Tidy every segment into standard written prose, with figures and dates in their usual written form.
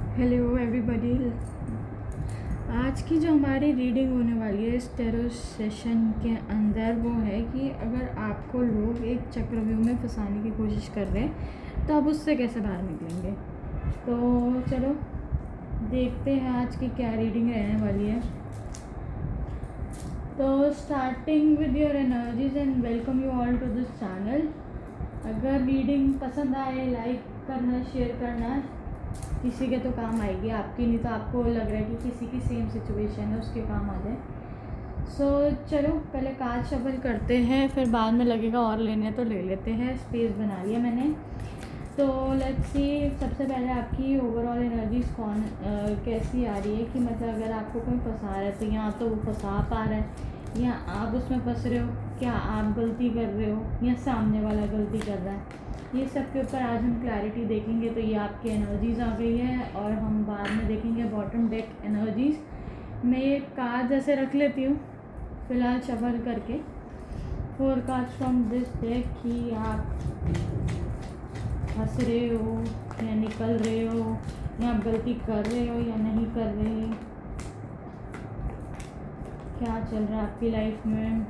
Hello everybody. आज की जो हमारी रीडिंग होने वाली है इस टैरो सेशन के अंदर वो है कि अगर आपको लोग एक चक्रव्यूह में फंसाने की कोशिश कर रहे हैं तो आप उससे कैसे बाहर निकलेंगे। तो चलो देखते हैं आज की क्या रीडिंग रहने वाली है। तो starting with your energies and welcome you all to this channel. अगर रीडिंग पसंद आए लाइक करना, शेयर करना, किसी के तो काम आएगी, आपकी नहीं तो आपको लग रहा है कि किसी की सेम सिचुएशन है उसके काम आ जाए। सो चलो पहले कार्ड शफल करते हैं, फिर बाद में लगेगा और लेने तो ले लेते हैं। स्पेस बना लिया मैंने। तो लेट्स सी, सबसे पहले आपकी ओवरऑल एनर्जीज कैसी आ रही है कि मतलब अगर आपको कोई फंसा रहा है तो या तो वो फंसा पा रहा है या आप उसमें फंस रहे हो, क्या आप गलती कर रहे हो या सामने वाला गलती कर रहा है, ये सब के ऊपर आज हम क्लैरिटी देखेंगे। तो ये आपकी एनर्जीज़ आ गई है और हम बाद में देखेंगे बॉटम डेक एनर्जीज़। मैं ये कार्ड जैसे रख लेती हूँ फ़िलहाल शफल करके। 4 कार्ड्स फ्रॉम दिस डेक कि आप फंस रहे हो या निकल रहे हो या आप गलती कर रहे हो या नहीं कर रहे, क्या चल रहा है आपकी लाइफ में।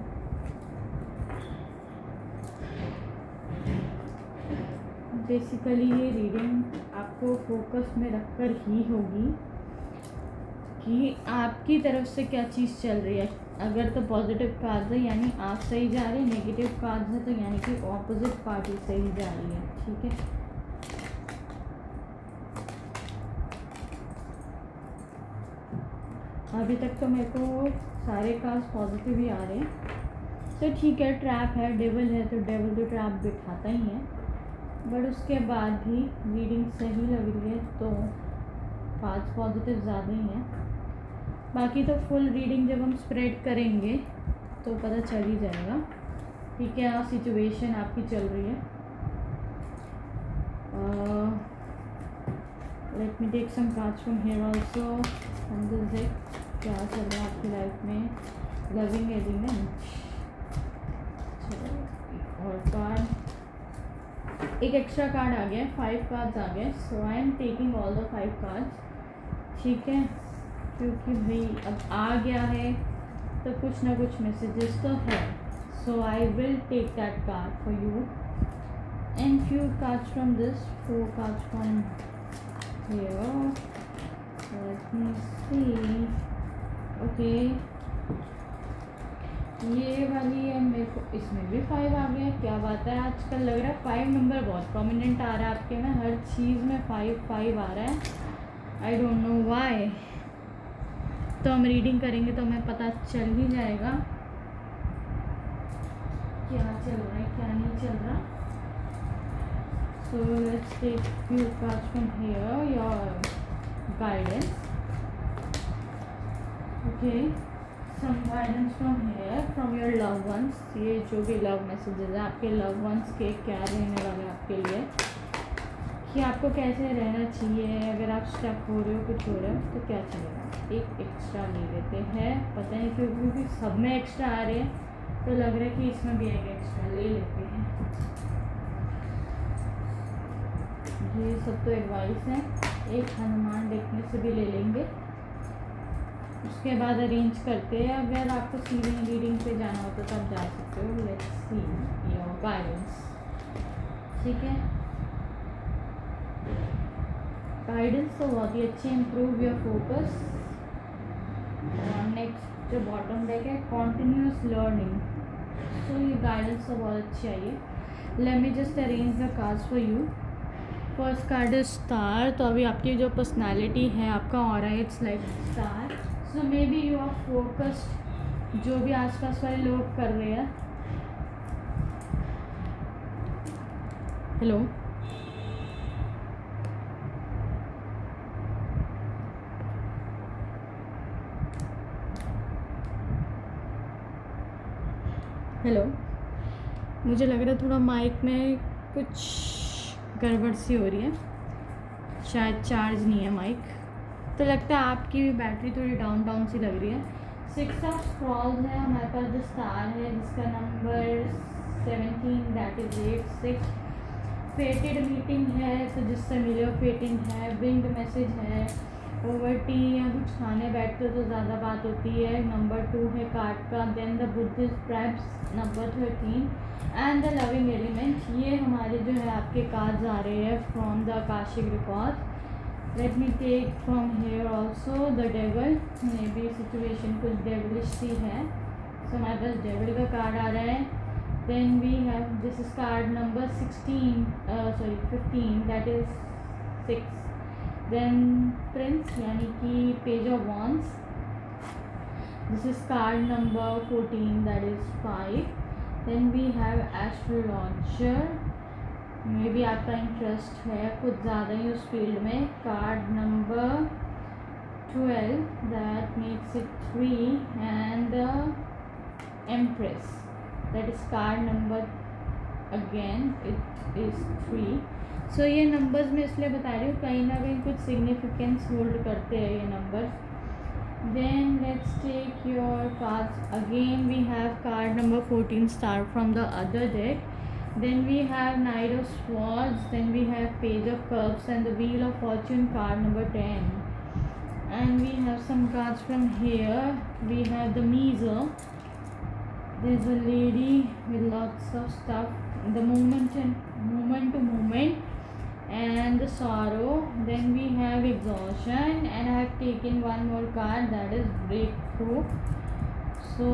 बेसिकली ये रीडिंग आपको फोकस में रखकर ही होगी कि आपकी तरफ से क्या चीज़ चल रही है। अगर तो पॉजिटिव कार्ड्स है यानी आप सही जा रहे हैं, नेगेटिव कार्ड्स है तो यानी कि ऑपोजिट पार्टी सही जा रही है। ठीक है, अभी तक तो मेरे को सारे कार्ड्स पॉजिटिव ही आ रहे हैं। तो ठीक है, ट्रैप है, डेविल है तो डेविल तो ट्रैप बिठाता ही है, बट उसके बाद भी रीडिंग सही लग रही है तो कार्ड्स पॉजिटिव ज़्यादा ही हैं। बाकी तो फुल रीडिंग जब हम स्प्रेड करेंगे तो पता चल ही जाएगा कि क्या सिचुएशन आपकी चल रही है। Let me take some cards from here also from this deck. क्या चल रहा है आपकी लाइफ में, लविंग एलिमेंट। और कार्ड, एक एक्स्ट्रा कार्ड आ गया, 5 कार्ड्स आ गए। So I am taking all the 5 cards. ठीक है, क्योंकि भाई अब आ गया है तो कुछ ना कुछ मैसेजेस तो है। So I will take that card for you and few cards from this, 4 cards from here. Let me see. Okay, ये वाली है, मेरे को इसमें भी 5 आ गया। क्या बात है, आजकल लग रहा है 5 नंबर बहुत प्रोमिनेंट आ रहा है आपके में, हर चीज़ में 5 आ रहा है। I don't know why. तो हम रीडिंग करेंगे तो हमें पता चल ही जाएगा क्या चल रहा है क्या नहीं चल रहा। So let's take few cards from here, your guidance. Okay, some guidance from here from your love ones. ये जो भी लव मैसेजेस है आपके लव वंस के, क्या रहने वाले आपके लिए, कि आपको कैसे रहना चाहिए। अगर आप स्टक हो रहे हो, कुछ हो रहा है तो क्या चलेगा। एक एक्स्ट्रा ले लेते हैं, पता नहीं क्यों, क्योंकि सब में एक्स्ट्रा आ रहे हैं तो लग रहा है कि इसमें भी एक एक्स्ट्रा ले लेते हैं। ये सब तो एडवाइस है, एक हनुमान देखने से भी ले लेंगे, उसके बाद अरेंज करते हैं। अगर आपको सीधी रीडिंग पे जाना हो तो तब जा सकते हो। Let's see your guidance. ठीक है, गाइडेंस तो बहुत ही अच्छी, इम्प्रूव योर फोकस। नेक्स्ट जो बॉटम डेक है, कॉन्टिन्यूस लर्निंग। सो ये गाइडेंस तो बहुत अच्छी आई है। Let me just arrange the cards for you. First card is star. तो अभी आपकी जो पर्सनालिटी है, आपका aura, it's like star. So maybe you are focused, जो भी आसपास वाले लोग कर रहे हैं। हेलो, हेलो, मुझे लग रहा है थोड़ा माइक में कुछ गड़बड़ सी हो रही है, शायद चार्ज नहीं है माइक, तो लगता है आपकी भी बैटरी थोड़ी डाउन सी लग रही है। 6 ऑफ स्क्रॉल्स है हमारे पास, जो स्टार है जिसका नंबर 17, दैट इज 8 6। फेटेड मीटिंग है तो जिससे मिले हो फेटिंग है, विंग्ड मैसेज है, ओवर टी या कुछ खाने बैठते तो ज़्यादा बात होती है। नंबर 2 है कार्ड का। Then the buddhist preps number 13 and the loving element. ये हमारे जो है आपके कार्ड्स आ रहे हैं from the Akashic record. Let me take from here also the devil. May be situation कुछ डेविलिश सी है, सो हमारे पास डेविल का कार्ड आ रहा है। Then we have this is card number 15 that is 6। Then prince यानी कि page of wands, this is card number 14 that is 5। Then we have astrologer. Maybe आपका इंटरेस्ट है कुछ ज़्यादा ही उस फील्ड में। Card number 12 that makes it 3 and the empress that is card number again it is 3। सो ये numbers मैं इसलिए बता रही हूँ कहीं ना कहीं कुछ सिग्निफिकेंस होल्ड करते हैं ये numbers. Then let's take your cards again. We have card number 14 star from the other deck. Then we have Knight of Swords, then we have Page of Cups and the Wheel of Fortune card number 10. And we have some cards from here. We have the Miser. There's a lady with lots of stuff. The moment to moment and the Sorrow. Then we have Exhaustion and I have taken one more card that is Breakthrough. सो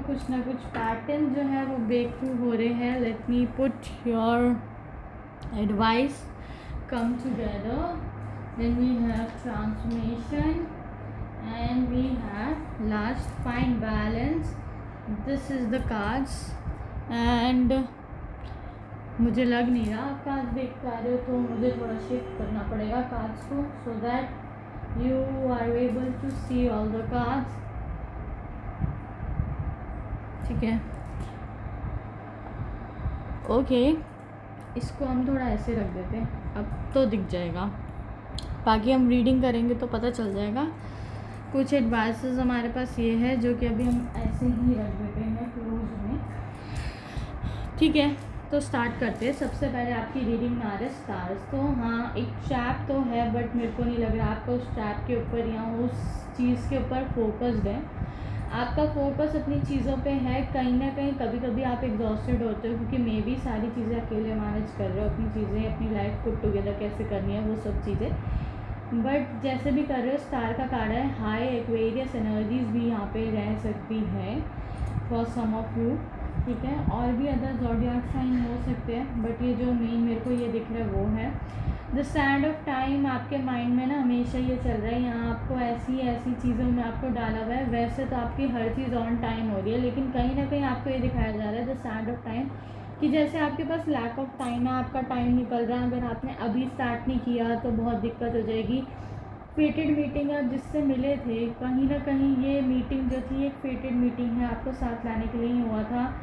कुछ ना कुछ pattern जो है वो break through हो रहे हैं। Let me put your advice come together. Then we have transformation and we have last find balance. This is the cards and मुझे लग नहीं रहा आप कार्ड्स देख पा रहे हो, तो मुझे थोड़ा शिफ्ट करना पड़ेगा कार्ड्स को so that you are able to see all the cards. ठीक है, ओके इसको हम थोड़ा ऐसे रख देते हैं, अब तो दिख जाएगा, बाकी हम रीडिंग करेंगे तो पता चल जाएगा। कुछ एडवाइसेस हमारे पास ये है जो कि अभी हम ऐसे ही रख देते हैं क्लोज में। ठीक है, तो स्टार्ट करते हैं। सबसे पहले आपकी रीडिंग में आ रहा है स्टार्स। तो हाँ एक ट्रैप तो है बट मेरे को नहीं लग रहा आपका उस ट्रैप के ऊपर या उस चीज़ के ऊपर फोकस्ड है। आपका फोकस अपनी चीज़ों पे है। कहीं ना कहीं कभी कभी आप एग्जॉस्टेड होते हो क्योंकि मे भी सारी चीज़ें अकेले मैनेज कर रहे हो, अपनी चीज़ें अपनी लाइफ पुट टुगेदर कैसे करनी है वो सब चीज़ें, बट जैसे भी कर रहे हो स्टार का कार्ड है। हाई एक्वेरियस एनर्जीज भी यहाँ पे रह सकती है फॉर सम ऑफ यू। ठीक है, और भी अदर ज़ोडिएक साइन हो सकते हैं बट ये जो मेन मेरे को ये दिख रहा है वो है द स्टैंड ऑफ टाइम। आपके माइंड में ना हमेशा ये चल रहा है, यहाँ आपको ऐसी ऐसी चीज़ों में आपको डाला हुआ है। वैसे तो आपकी हर चीज़ ऑन टाइम हो रही है लेकिन कहीं ना कहीं आपको ये दिखाया जा रहा है द स्टैंड ऑफ टाइम कि जैसे आपके पास लैक ऑफ टाइम है, आपका टाइम निकल रहा है। अगर आपने अभी स्टार्ट नहीं किया तो बहुत दिक्कत हो जाएगी। फेटेड मीटिंग आप जिससे मिले थे, कहीं ना कहीं ये मीटिंग जो थी एक फेटेड मीटिंग है, आपको साथ लाने के लिए ही हुआ था।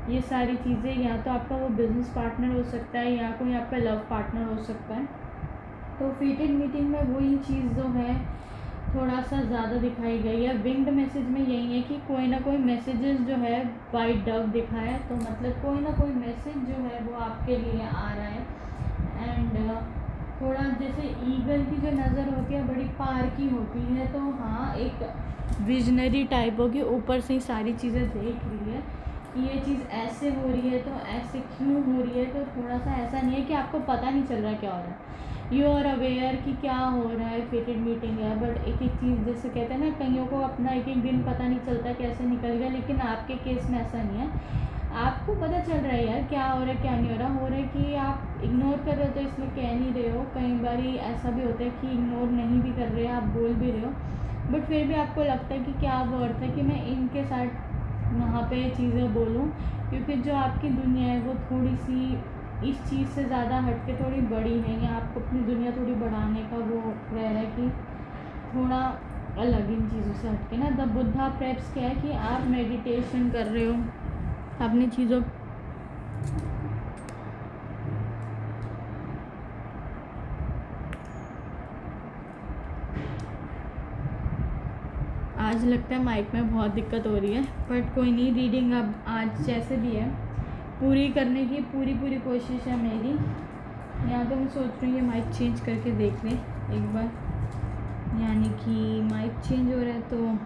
ये सारी चीज़ें या तो आपका वो बिज़नेस पार्टनर हो सकता है या कोई आपका लव पार्टनर हो सकता है। तो फेटेड मीटिंग में वही चीज़ जो है थोड़ा सा ज़्यादा दिखाई गई है। विंग्ड मैसेज में यही है कि कोई ना कोई मैसेजेस जो है वाइट डव दिखा है, तो मतलब कोई ना कोई मैसेज जो है वो आपके लिए आ रहा है। एंड थोड़ा जैसे ईगल की जो नज़र होती है बड़ी पार की होती है, तो हाँ एक विजनरी टाइप हो कि ऊपर से ही सारी चीज़ें देख रही है कि ये चीज़ ऐसे हो रही है तो ऐसे क्यों हो रही है। तो थोड़ा सा ऐसा नहीं है कि आपको पता नहीं चल रहा क्या हो रहा है, यू आर अवेयर कि क्या हो रहा है। फेटेड मीटिंग है बट एक एक चीज़ जैसे कहते हैं ना कईयों को अपना एक एक दिन पता नहीं चलता कैसे निकल गया, लेकिन आपके केस में ऐसा नहीं है। आपको पता चल रहा है यार क्या हो रहा है क्या नहीं हो रहा। हो रहा है कि आप इग्नोर कर रहे हो तो इसलिए कह नहीं रहे हो। कई बार ऐसा भी होता है कि इग्नोर नहीं भी कर रहे, आप बोल भी रहे हो बट फिर भी आपको लगता है कि क्या वर्थ है कि मैं इनके साथ वहाँ पे चीज़ें बोलूँ, क्योंकि जो आपकी दुनिया है वो थोड़ी सी इस चीज़ से ज़्यादा हट के थोड़ी बड़ी है, या आपको अपनी दुनिया थोड़ी बढ़ाने का वो रह रहा है कि थोड़ा अलग इन चीज़ों से हट के ना। द बुद्धा प्रेप्स क्या है कि आप मेडिटेशन कर रहे हो अपनी चीज़ों आज लगता है माइक में बहुत दिक्कत हो रही है बट कोई नहीं, रीडिंग अब आज जैसे भी है पूरी करने की पूरी कोशिश है मेरी। यहाँ पे मैं सोच रही हूँ ये माइक चेंज करके देख लें एक बार, यानी कि माइक चेंज हो रहा है तो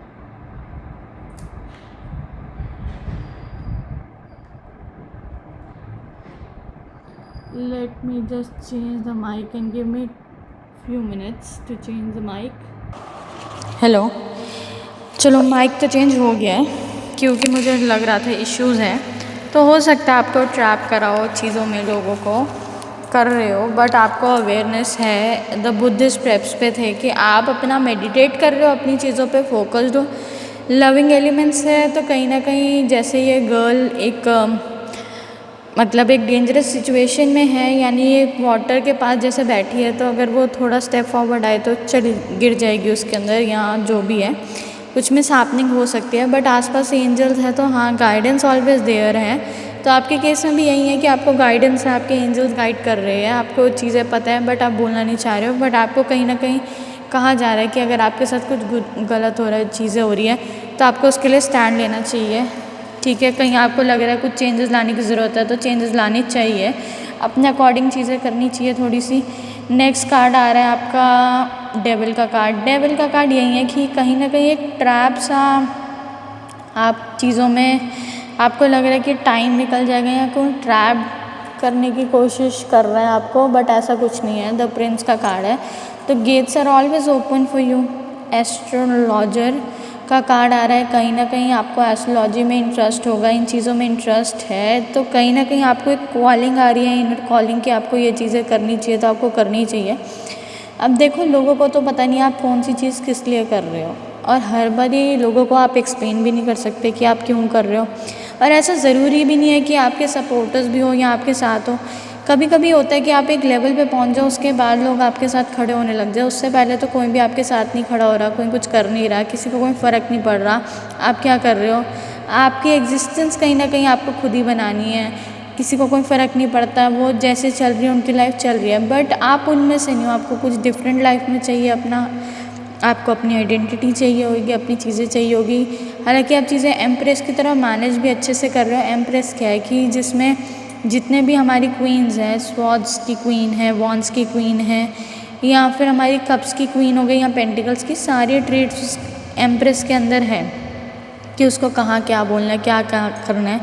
let me just change the mic and give me few minutes to change the mic. Hello, चलो माइक तो चेंज हो गया है क्योंकि मुझे लग रहा था इश्यूज़ हैं, तो हो सकता है आपको ट्रैप कराओ चीज़ों में, लोगों को कर रहे हो, बट आपको अवेयरनेस है। द बुद्धिस्ट प्रेप्स पे थे कि आप अपना मेडिटेट कर रहे हो, अपनी चीज़ों पे फोकस्ड हो, लविंग एलिमेंट्स है, तो कहीं ना कहीं जैसे ये गर्ल एक मतलब एक डेंजरस सिचुएशन में है, यानी ये वाटर के पास जैसे बैठी है, तो अगर वो थोड़ा स्टेप फॉरवर्ड आए तो चली गिर जाएगी उसके अंदर, या जो भी है कुछ मिस हैपनिंग हो सकती है। बट आसपास एंजल्स है तो हाँ, गाइडेंस ऑलवेज देयर है। तो आपके केस में भी यही है कि आपको गाइडेंस है, आपके एंजल्स गाइड कर रहे हैं, आपको चीज़ें पता है बट आप बोलना नहीं चाह रहे हो। बट आपको कहीं ना कहीं कहा जा रहा है कि अगर आपके साथ कुछ गलत हो रहा है, चीज़ें हो रही है, तो आपको उसके लिए स्टैंड लेना चाहिए। ठीक है, कहीं आपको लग रहा है कुछ चेंजेस लाने की ज़रूरत है तो चेंजेस लाने चाहिए, अपने अकॉर्डिंग चीज़ें करनी चाहिए थोड़ी सी। नेक्स्ट कार्ड आ रहा है आपका डेविल का कार्ड। डेविल का कार्ड यही है कि कहीं ना कहीं एक ट्रैप सा आप चीज़ों में, आपको लग रहा है कि टाइम निकल जाएगा या कोई ट्रैप करने की कोशिश कर रहा है आपको, बट ऐसा कुछ नहीं है। द प्रिंस का कार्ड है, तो gates are always open for you. Astrologer का कार्ड आ रहा है, कहीं ना कहीं आपको एस्ट्रोलॉजी में इंटरेस्ट होगा, इन चीज़ों में इंटरेस्ट है, तो कहीं ना कहीं आपको एक कॉलिंग आ रही है, इनर कॉलिंग, कि आपको ये चीज़ें करनी चाहिए तो आपको करनी चाहिए। अब देखो, लोगों को तो पता नहीं आप कौन सी चीज़ किस लिए कर रहे हो, और हर बारी लोगों को आप एक्सप्लेन भी नहीं कर सकते कि आप क्यों कर रहे हो। और ऐसा ज़रूरी भी नहीं है कि आपके सपोर्टर्स भी हो या आपके साथ हो। कभी कभी होता है कि आप एक लेवल पे पहुंच जाओ, उसके बाद लोग आपके साथ खड़े होने लग जाए, उससे पहले तो कोई भी आपके साथ नहीं खड़ा हो रहा, कोई कुछ कर नहीं रहा, किसी को कोई फ़र्क नहीं पड़ रहा आप क्या कर रहे हो। आपकी एग्जिस्टेंस कहीं ना कहीं आपको खुद ही बनानी है, किसी को कोई फ़र्क नहीं पड़ता, वो जैसे चल रही है उनकी लाइफ चल रही है, बट आप उनमें से नहीं हो, आपको कुछ डिफरेंट लाइफ में चाहिए अपना, आपको अपनी आइडेंटिटी चाहिए होगी, अपनी चीज़ें चाहिए होगी। हालांकि आप चीज़ें एम्प्रेस की तरह मैनेज भी अच्छे से कर रहे हो। एम्प्रेस क्या है कि जिसमें जितने भी हमारी क्वीन्स हैं, स्वॉर्ड्स की क्वीन है, वॉन्ड्स की क्वीन है, या फिर हमारी कप्स की क्वीन हो गई, या पेंटिकल्स की, सारी ट्रेड्स एम्प्रेस के अंदर है कि उसको कहाँ क्या बोलना है, क्या क्या करना है,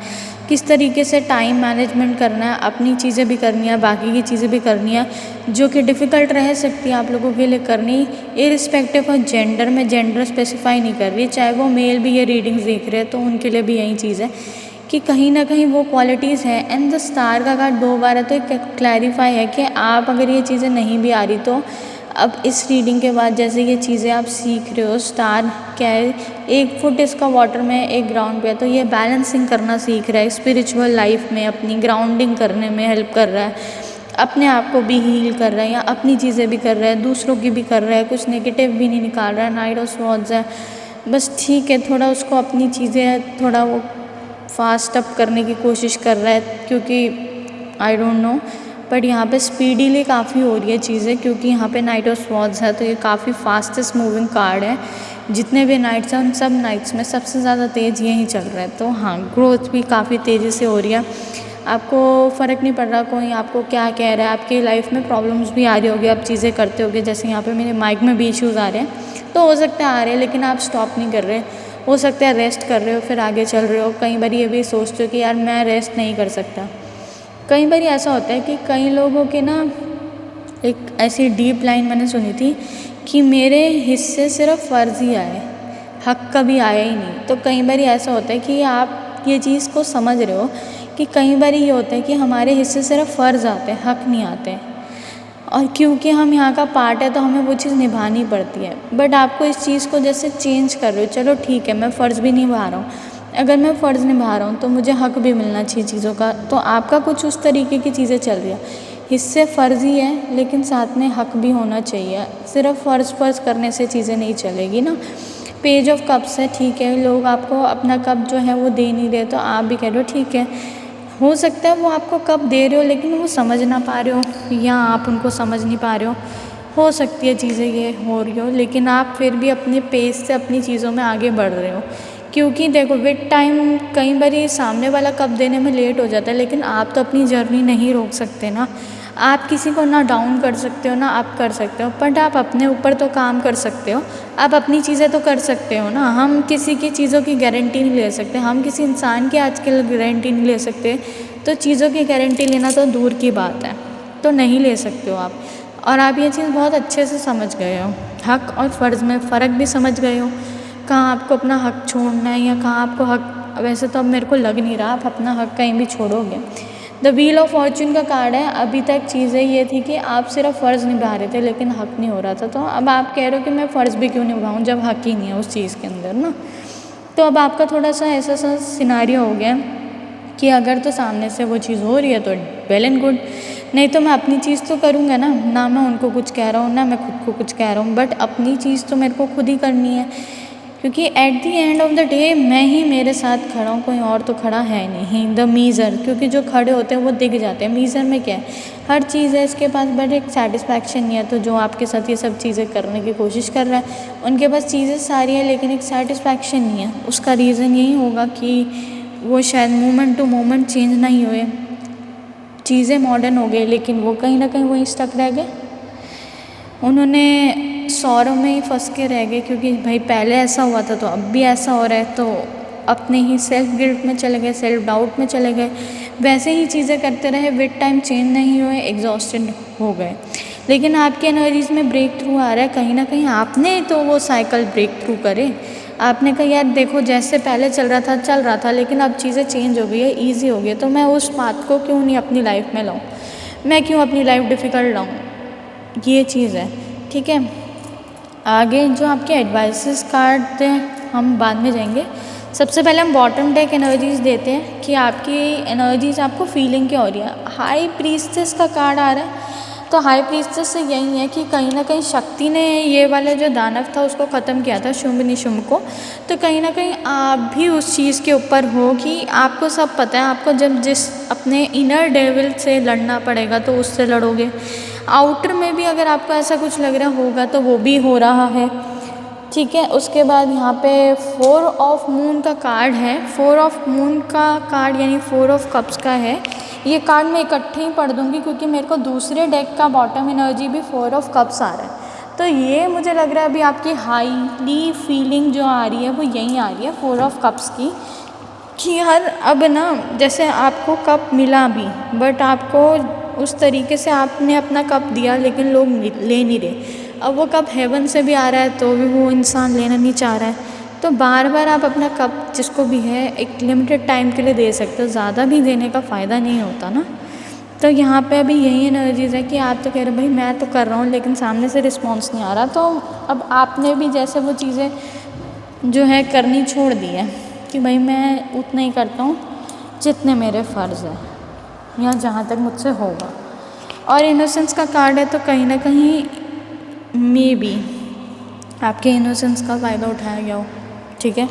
किस तरीके से टाइम मैनेजमेंट करना है, अपनी चीज़ें भी करनी है, बाकी की चीज़ें भी करनी है, जो कि डिफ़िकल्ट रह सकती है आप लोगों के लिए करनी, इरिस्पेक्टिव ऑफ जेंडर। में जेंडर स्पेसिफाई नहीं कर रही, चाहे वो मेल भी ये रीडिंग्स देख रहे हैं तो उनके लिए भी यही चीज़ है कि कहीं ना कहीं वो क्वालिटीज़ हैं। एंड द स्टार का कार्ड 2 बार है, तो एक क्लैरिफाई है कि आप अगर ये चीज़ें नहीं भी आ रही, तो अब इस रीडिंग के बाद जैसे ये चीज़ें आप सीख रहे हो, स्टार क्या है, एक फुट इसका वाटर में, एक ग्राउंड पे है, तो ये बैलेंसिंग करना सीख रहा है, स्पिरिचुअल लाइफ में अपनी ग्राउंडिंग करने में हेल्प कर रहा है, अपने आप को भी हील कर रहा है, या अपनी चीज़ें भी कर रहा है, दूसरों की भी कर रहा है, कुछ नेगेटिव भी नहीं निकाल रहा है। नाइट ऑफ स्वॉर्ड्स है, बस ठीक है, थोड़ा उसको अपनी चीज़ें थोड़ा वो फास्ट अप करने की कोशिश कर रहा है, क्योंकि आई डोंट नो, बट यहाँ पे स्पीडीली काफ़ी हो रही है चीज़ें, क्योंकि यहाँ पे नाइट ऑफ स्वॉर्ड्स है, तो ये काफ़ी फास्टेस्ट मूविंग कार्ड है। जितने भी नाइट्स हैं उन सब नाइट्स में सबसे ज़्यादा तेज़ यही चल रहा है, तो हाँ, ग्रोथ भी काफ़ी तेज़ी से हो रही है। आपको फ़र्क नहीं पड़ रहा कोई आपको क्या कह रहा है, आपकी लाइफ में प्रॉब्लम्स भी आ रही होगी, आप चीज़ें करते होगे, जैसे यहाँ पे मेरे माइक में भी इश्यूज़ आ रहे हैं, तो हो सकता है आ रहे हैं, लेकिन आप स्टॉप नहीं कर रहे, हो सकता है रेस्ट कर रहे हो फिर आगे चल रहे हो। कई बार ये भी सोचते हो कि यार मैं रेस्ट नहीं कर सकता। कई बार ऐसा होता है कि कई लोगों के ना, एक ऐसी डीप लाइन मैंने सुनी थी कि मेरे हिस्से सिर्फ फ़र्ज़ ही आए, हक कभी आया ही नहीं। तो कई बार ऐसा होता है कि आप ये चीज़ को समझ रहे हो कि कई बार ये होता है कि हमारे हिस्से सिर्फ फ़र्ज़ आते हैं, हक नहीं आते, और क्योंकि हम यहाँ का पार्ट है तो हमें वो चीज़ निभानी पड़ती है। बट आपको इस चीज़ को जैसे चेंज कर रहे हो, चलो ठीक है मैं फ़र्ज़ भी निभा रहा हूँ, अगर मैं फ़र्ज़ निभा रहा हूँ तो मुझे हक भी मिलना चाहिए चीज़ों का, तो आपका कुछ उस तरीके की चीज़ें चल रही है। हिस्से फ़र्ज़ ही है, लेकिन साथ में हक भी होना चाहिए, सिर्फ फ़र्ज़ करने से चीज़ें नहीं चलेगी ना। पेज ऑफ कप्स है, ठीक है, लोग आपको अपना कप जो है वो दे नहीं रहे, तो आप भी कह रहे हो ठीक है, हो सकता है वो आपको कप दे रहे हो लेकिन वो समझ ना पा रहे हो, या आप उनको समझ नहीं पा रहे हो सकती है चीज़ें ये हो रही हो, लेकिन आप फिर भी अपने पेस से अपनी चीज़ों में आगे बढ़ रहे हो। क्योंकि देखो, विद टाइम कई बार ये सामने वाला कप देने में लेट हो जाता है, लेकिन आप तो अपनी जर्नी नहीं रोक सकते ना। आप किसी को ना डाउन कर सकते हो ना आप कर सकते हो, बट आप अपने ऊपर तो काम कर सकते हो, आप अपनी चीज़ें तो कर सकते हो ना। हम किसी की चीज़ों की गारंटी नहीं ले सकते, हम किसी इंसान की आजकल गारंटी नहीं ले सकते, तो चीज़ों की गारंटी लेना तो दूर की बात है, तो नहीं ले सकते हो आप। और आप ये चीज़ बहुत अच्छे से समझ गए हो, हक़ और फ़र्ज़ में फ़र्क भी समझ गए हो, कहाँ आपको अपना हक़ छोड़ना है या कहाँ आपको हक़, वैसे तो अब मेरे को लग नहीं रहा आप अपना हक़ कहीं भी छोड़ोगे। द व्हील ऑफ फॉर्चून का कार्ड है, अभी तक चीज़ें ये थी कि आप सिर्फ फ़र्ज़ निभा रहे थे लेकिन हक़ नहीं हो रहा था, तो अब आप कह रहे हो कि मैं फ़र्ज़ भी क्यों निभाऊँ जब हक़ ही नहीं है उस चीज़ के अंदर ना। तो अब आपका थोड़ा सा ऐसा सा सिनारियो हो गया कि अगर तो सामने से वो चीज़ हो रही है तो वेल एंड गुड, नहीं तो मैं अपनी चीज़ तो करूँगा ना मैं उनको कुछ कह रहा हूँ ना मैं खुद को कुछ कह रहा हूँ, बट अपनी चीज़ तो मेरे को खुद ही करनी है, क्योंकि at the end of the day मैं ही मेरे साथ खड़ा हूँ, कोई और तो खड़ा है नहीं। द मीज़र, क्योंकि जो खड़े होते हैं वो दिख जाते हैं, मीज़र में क्या है हर चीज़ है इसके पास, बट एक सेटिस्फैक्शन नहीं है। तो जो आपके साथ ये सब चीज़ें करने की कोशिश कर रहा है उनके पास चीज़ें सारी है लेकिन एक सेटिस्फैक्शन नहीं है। उसका रीज़न यही होगा कि वो शायद मोमेंट टू मोमेंट चेंज नहीं हुए, चीज़ें मॉडर्न हो गई लेकिन वो कहीं ना कहीं वहीं स्टक रह गए, उन्होंने सौरों में ही फंस के रह गए, क्योंकि भाई पहले ऐसा हुआ था तो अब भी ऐसा हो रहा है, तो अपने ही सेल्फ गिल्ट में चले गए, सेल्फ डाउट में चले गए, वैसे ही चीज़ें करते रहे, विद टाइम चेंज नहीं हुए, एग्जॉस्टेड हो गए। लेकिन आपके एनर्जीज़ में ब्रेक थ्रू आ रहा है, कहीं ना कहीं आपने तो वो साइकिल ब्रेक थ्रू करे, आपने कहा यार देखो जैसे पहले चल रहा था लेकिन अब चीज़ें चेंज हो गई है, ईजी हो गई है, तो मैं उस बात को क्यों नहीं अपनी लाइफ में लाऊँ, मैं क्यों अपनी लाइफ डिफ़िकल्ट लाऊँ, ये चीज़ है। ठीक है, आगे जो आपके एडवाइसेस कार्ड हैं हम बाद में जाएंगे, सबसे पहले हम बॉटम डेक एनर्जीज़ देते हैं कि आपकी एनर्जीज़ आपको फीलिंग क्या हो रही है। हाई प्रीस्टेस का कार्ड आ रहा है, तो हाई प्रीस्टेस से यही है कि कहीं ना कहीं शक्ति ने ये वाला जो दानव था उसको ख़त्म किया था, शुंभ निशुंभ को, तो कहीं ना कहीं आप भी उस चीज़ के ऊपर हो कि आपको सब पता है, आपको जब जिस अपने इनर डेविल से लड़ना पड़ेगा तो उससे लड़ोगे। आउटर में भी अगर आपको ऐसा कुछ लग रहा होगा तो वो भी हो रहा है। ठीक है, उसके बाद यहाँ पे 4 ऑफ मून का कार्ड है, 4 ऑफ मून का कार्ड यानी 4 ऑफ कप्स का है। ये कार्ड मैं इकट्ठे ही पढ़ दूँगी क्योंकि मेरे को दूसरे डेक का बॉटम एनर्जी भी 4 ऑफ कप्स आ रहा है, तो ये मुझे लग रहा है अभी आपकी हाईली फीलिंग जो आ रही है वो यहीं आ रही है 4 ऑफ कप्स की, कि यार अब ना जैसे आपको कप मिला भी बट आपको उस तरीके से आपने अपना कप दिया लेकिन लोग ले नहीं रहे, अब वो कप हेवन से भी आ रहा है तो भी वो इंसान लेना नहीं चाह रहा है, तो बार बार आप अपना कप जिसको भी है एक लिमिटेड टाइम के लिए दे सकते हो, ज़्यादा भी देने का फ़ायदा नहीं होता ना। तो यहाँ पे अभी यही एनर्जीज़ है कि आप तो कह रहे भाई मैं तो कर रहा हूँ लेकिन सामने से रिस्पॉन्स नहीं आ रहा, तो अब आपने भी जैसे वो चीज़ें जो है करनी छोड़ दी है कि भाई मैं उतना ही करता हूँ जितने मेरे फ़र्ज़ है या जहाँ तक मुझसे होगा। और इनोसेंस का कार्ड है, तो कहीं ना कहीं मे बी आपके इनोसेंस का फ़ायदा उठाया गया हो। ठीक है,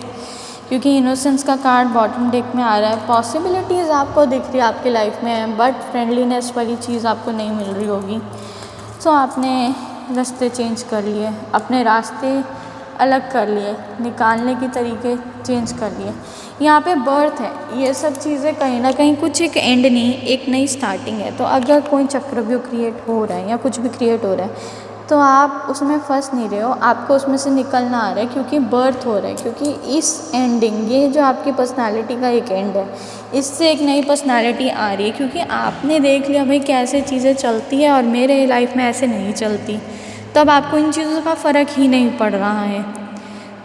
क्योंकि इनोसेंस का कार्ड बॉटम डेक में आ रहा है, पॉसिबिलिटीज़ आपको दिख रही है आपकी लाइफ में, बट फ्रेंडलीनेस वाली चीज़ आपको नहीं मिल रही होगी, तो आपने रास्ते चेंज कर लिए, अपने रास्ते अलग कर लिए, निकालने के तरीके चेंज कर लिए। यहाँ पे बर्थ है, ये सब चीज़ें कहीं ना कहीं कुछ एक एंड नहीं एक नई स्टार्टिंग है, तो अगर कोई चक्रव्यूह क्रिएट हो रहा है या कुछ भी क्रिएट हो रहा है तो आप उसमें फंस नहीं रहे हो, आपको उसमें से निकलना आ रहा है क्योंकि बर्थ हो रहा है, क्योंकि इस एंडिंग ये जो आपकी पर्सनालिटी का एक एंड है, इससे एक नई पर्सनालिटी आ रही है, क्योंकि आपने देख लिया भाई कैसे चीज़ें चलती है और मेरे लाइफ में ऐसे नहीं चलती, तब आपको इन चीज़ों का फ़र्क ही नहीं पड़ रहा है।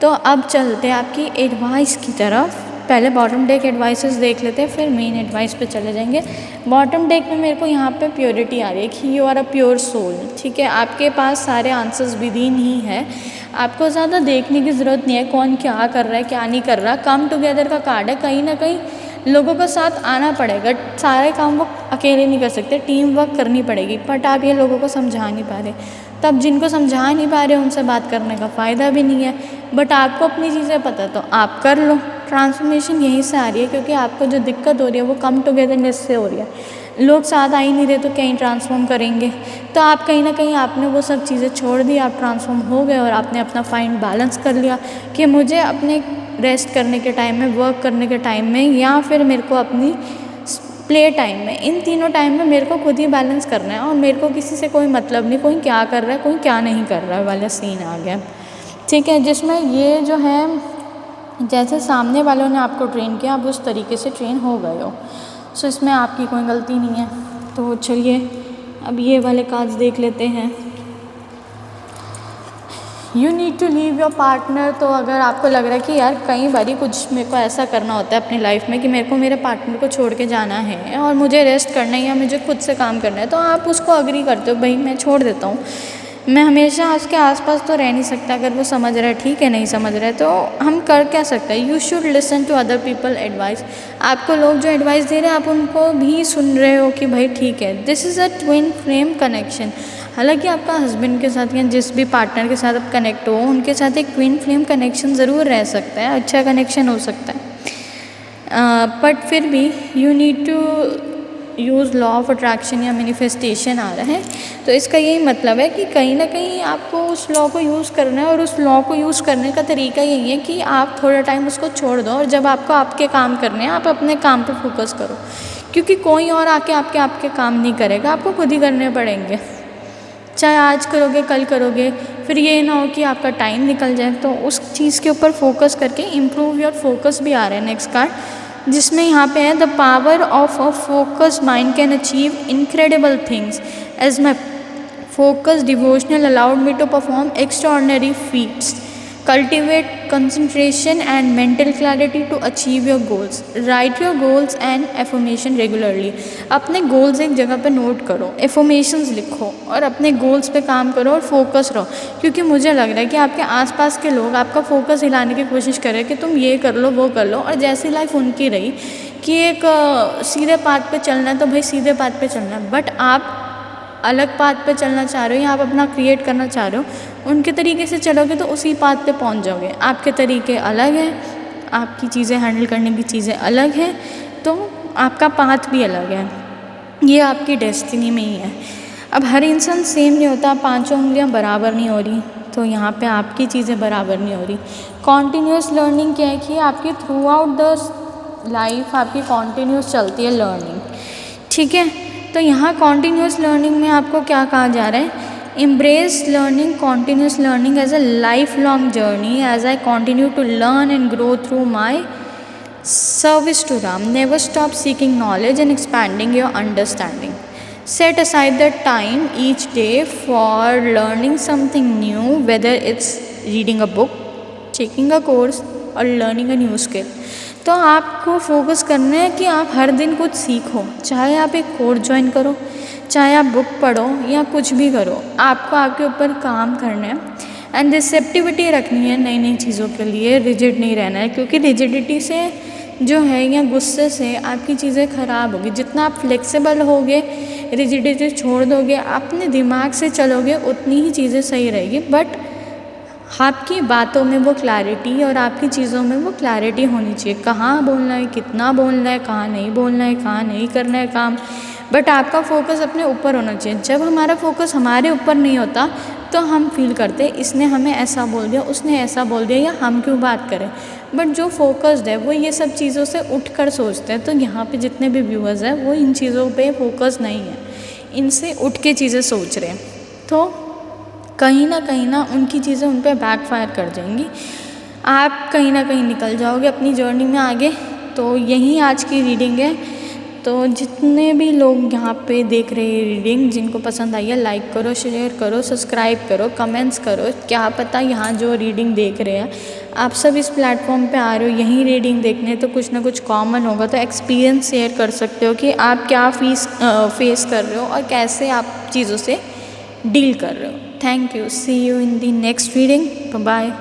तो अब चलते हैं आपकी एडवाइस की तरफ, पहले बॉटम डेक एडवाइसेस देख लेते हैं फिर मेन एडवाइस पे चले जाएंगे। बॉटम डेक में मेरे को यहाँ पे प्योरिटी आ रही है कि you are a pure soul. ठीक है, आपके पास सारे आंसर्स विद इन ही है, आपको ज़्यादा देखने की ज़रूरत नहीं है कौन क्या कर रहा है क्या नहीं कर रहा। कम टुगेदर का कार्ड है, कहीं ना कहीं लोगों का साथ आना पड़ेगा, सारे काम वो अकेले नहीं कर सकते, टीम वर्क करनी पड़ेगी, बट आप ये लोगों को समझा नहीं पा रहे, तब जिनको समझा नहीं पा रहे उनसे बात करने का फ़ायदा भी नहीं है, बट आपको अपनी चीज़ें पता तो आप कर लो। ट्रांसफॉर्मेशन यहीं से आ रही है, क्योंकि आपको जो दिक्कत हो रही है वो कम टुगेदरनेस से हो रही है, लोग साथ आ ही नहीं रहे तो कहीं ट्रांसफॉर्म करेंगे, तो आप कहीं ना कहीं आपने वो सब चीज़ें छोड़ दी, आप ट्रांसफॉर्म हो गए और आपने अपना फाइंड बैलेंस कर लिया कि मुझे अपने रेस्ट करने के टाइम में, वर्क करने के टाइम में, या फिर मेरे को अपनी प्ले टाइम में, इन तीनों टाइम में मेरे को खुद ही बैलेंस करना है और मेरे को किसी से कोई मतलब नहीं, कोई क्या कर रहा है कोई क्या नहीं कर रहा है वाला सीन आ गया, ठीक है। जिसमें ये जो है, जैसे सामने वालों ने आपको ट्रेन किया, आप उस तरीके से ट्रेन हो गए हो, सो इसमें आपकी कोई गलती नहीं है। तो चलिए अब ये वाले कार्ड्स देख लेते हैं। You need to leave your partner. तो अगर आपको लग रहा है कि यार कई बारी कुछ मेरे को ऐसा करना होता है अपनी लाइफ में कि मेरे को मेरे पार्टनर को छोड़ के जाना है और मुझे रेस्ट करना है या मुझे खुद से काम करना है, तो आप उसको अग्री करते हो, भाई मैं छोड़ देता हूँ, मैं हमेशा उसके आसपास तो रह नहीं सकता। अगर वो समझ रहा है ठीक है, नहीं समझ रहा है तो हम कर क्या सकते हैं। You should listen to other people advice. आपको लोग जो एडवाइस दे रहे हैं आप उनको भी सुन रहे हो कि भाई ठीक है। This is a twin flame connection. हालांकि आपका हस्बैंड के साथ या जिस भी पार्टनर के साथ आप कनेक्ट हो उनके साथ एक ट्विन फ्लेम कनेक्शन ज़रूर रह सकता है, अच्छा कनेक्शन हो सकता है, बट फिर भी you need to use law of attraction या मैनिफेस्टेशन आ रहा है। तो इसका यही मतलब है कि कहीं ना कहीं आपको उस लॉ को यूज़ करना है और उस लॉ को यूज़ करने का तरीका यही है कि आप थोड़ा टाइम उसको छोड़ दो और जब आपको आपके काम करने हैं आप अपने काम पर फोकस करो, क्योंकि कोई और आके आपके काम नहीं करेगा, आपको खुद ही करने पड़ेंगे। चाहे आज करोगे कल करोगे, फिर ये ना हो कि आपका टाइम निकल जाए। तो उस चीज़ के ऊपर फोकस करके इम्प्रूव योर फोकस भी आ रहा है नेक्स्ट कार्ड, जिसमें यहाँ पे है the power of a focus mind can achieve incredible things as my focus devotional allowed me to perform extraordinary feats, cultivate concentration and mental clarity to achieve your goals, write your goals and affirmation regularly. अपने goals एक जगह पे note करो, affirmations लिखो और अपने goals पे काम करो और फोकस रहो, क्योंकि मुझे लग रहा है कि आपके आसपास के लोग आपका फोकस हिलाने की कोशिश कर रहे हैं कि तुम ये कर लो वो कर लो, और जैसी लाइफ उनकी रही कि एक सीधे पाथ पे चलना है तो भाई सीधे पाथ पे चलना है, बट आप अलग पाथ पे चलना चाह रहे हो या आप अपना क्रिएट करना चाह रहे हो, उनके तरीके से चलोगे तो उसी पाथ पे पहुंच जाओगे। आपके तरीके अलग हैं, आपकी चीज़ें हैंडल करने की चीज़ें अलग हैं, तो आपका पाथ भी अलग है, ये आपकी डेस्टिनी में ही है। अब हर इंसान सेम नहीं होता, पांचों उंगलियां बराबर नहीं हो रही, तो यहाँ पे आपकी चीज़ें बराबर नहीं हो रही। कॉन्टीन्यूस लर्निंग क्या है कि आपकी थ्रू आउट द लाइफ आपकी कॉन्टीन्यूस चलती है लर्निंग, ठीक है। तो यहाँ कॉन्टीन्यूस लर्निंग में आपको क्या कहा जा रहा है, embrace learning, continuous learning as a lifelong journey as I continue to learn and grow through my service to Ram. Never stop seeking knowledge and expanding your understanding. Set aside the time each day for learning something new, whether it's reading a book, taking a course or learning a new skill. तो आपको focus करना है कि आप हर दिन कुछ सीखो, चाहे आप एक कोर्स ज्वाइन करो, चाहे आप बुक पढ़ो या कुछ भी करो, आपको आपके ऊपर काम करना है एंड रिसेप्टिविटी रखनी है नई नई चीज़ों के लिए, रिजिड नहीं रहना है, क्योंकि रिजिडिटी से जो है या गुस्से से आपकी चीज़ें ख़राब होगी। जितना आप फ्लेक्सिबल होगे, रिजिडिटी छोड़ दोगे, अपने दिमाग से चलोगे, उतनी ही चीज़ें सही रहेगी। बट आपकी बातों में वो क्लैरिटी और आपकी चीज़ों में वो क्लैरिटी होनी चाहिए, कहाँ बोलना है, कितना बोलना है, कहाँ नहीं बोलना है, कहाँ नहीं करना है काम, बट आपका फोकस अपने ऊपर होना चाहिए। जब हमारा फोकस हमारे ऊपर नहीं होता तो हम फील करते इसने हमें ऐसा बोल दिया, उसने ऐसा बोल दिया, या हम क्यों बात करें। बट जो फोकस्ड है वो ये सब चीज़ों से उठकर सोचते हैं। तो यहाँ पे जितने भी व्यूअर्स हैं वो इन चीज़ों पे फोकस नहीं है, इनसे उठ के चीज़ें सोच रहे हैं, तो कहीं ना उनकी चीज़ें उन पर बैकफायर कर जाएंगी, आप कहीं ना कहीं निकल जाओगे अपनी जर्नी में आगे। तो यही आज की रीडिंग है। तो जितने भी लोग यहाँ पे देख रहे हैं रीडिंग, जिनको पसंद आई है लाइक करो, शेयर करो, सब्सक्राइब करो, कमेंट्स करो। क्या पता यहाँ जो रीडिंग देख रहे हैं आप सब इस प्लेटफॉर्म पे आ रहे हो यहीं रीडिंग देखने, तो कुछ ना कुछ कॉमन होगा, तो एक्सपीरियंस शेयर कर सकते हो कि आप क्या फेस कर रहे हो और कैसे आप चीज़ों से डील कर रहे हो। Thank you, see you in the next reading, bye.